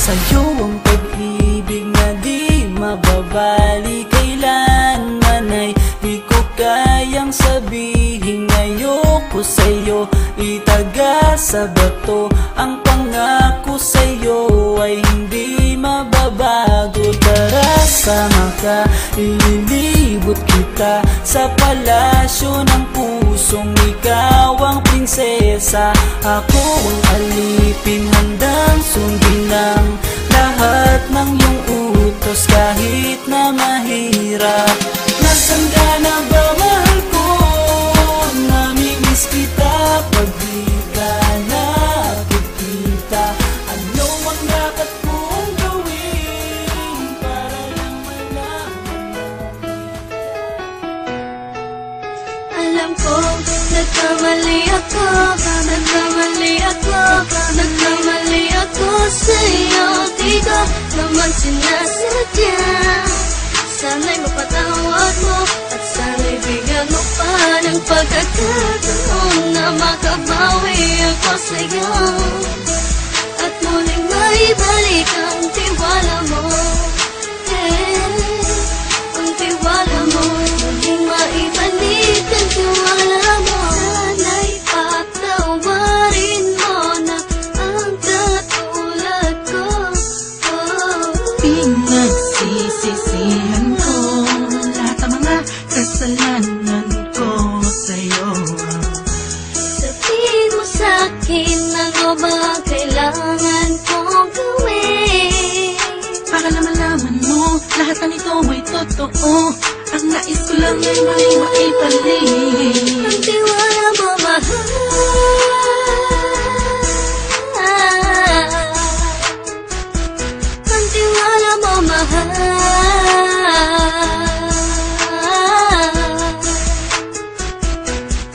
sa'yo ang pag-ibig na di mababali. Kailanman ay di ko kayang sabihin ayoko sa'yo. Itaga sa bato ang pangako sa'yo ay hindi mababago. Tara sama ka, ililibot kita sa palasyo ng pusong ikaw ang prinsesa. Ako ang alipin, handang sundin ang lahat ng iyong utos kahit na mahirap. Nasaan ka na ba, mahal ko? Namimiss kita pag di ka nakikita. Ano ang dapat kong gawin para lang malaman mo? Alam ko, nagkamali ako, nagkamali ako sa'yo. Di ko naman sinasadya. Sana'y mapatawad mo at sana'y bigyan mo pa ng pagkakataon na makabawi ako sa'yo at muling maibalik ang tiwala mo. Ang tiwala mo, muling maibalik ang tiwala mo. Sana'y patawarin mo na ang katulad ko. Pinagsisisihan ko lahat ng mga kasalanan ko sa'yo. Sabihin mo sa'kin ano ba kailangan kong gawin Para na malaman mo lahat na nito ay totoo. Ang nais ko lang ay maibalik ang tiwala mo, mahal. Ang tiwala mo, mahal.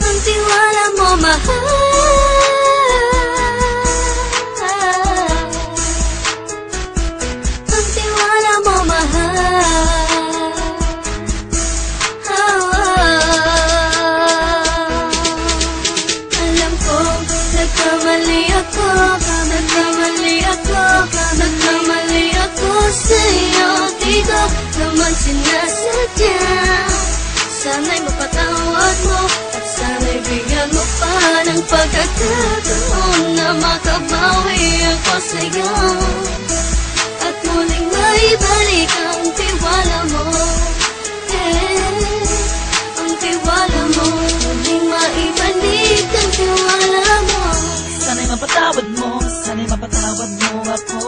Ang tiwala mo, mahal. Ang tiwala mo, mahal. Alam ko, nagkamali ako, nagkamali ako sa'yo. Di ko naman sinasadya. Sana'y mapatawad mo at sana'y bigyan mo pa ng pagkakataon na makabawi ako sa'yo at muling maibalik ang tiwala mo. Ang tiwala mo, muling maibalik ang tiwala mo. Sana'y mapatawad mo, sana'y mapatawad mo ako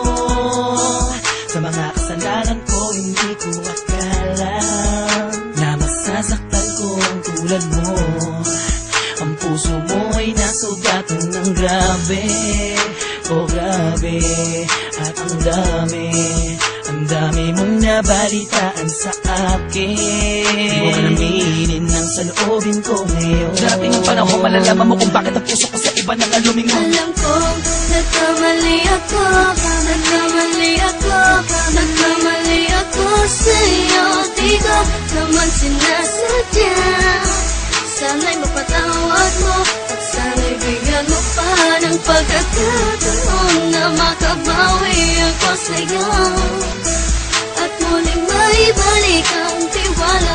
sa mga kasalanan ko. Hindi ko akala na masasaktan ko ang tulad mo. Ang puso mo ay nasugatan ng grabe, oh grabe. At ang dami mong nabalitaan sa akin. Di mo alaminin ang saloobin ko ngayon. Darating ang panahon, malalaman mo kung bakit ang puso ko sa iba nang aluming mo. Alam ko, nagkamali ako, nagkamali ako sa'yo. Di ko naman sinasadya. Sana'y mapatawad mo at sana'y bigyan mo pa ng pagkakataon na makabawi ako sa'yo at muling maibalik ang tiwala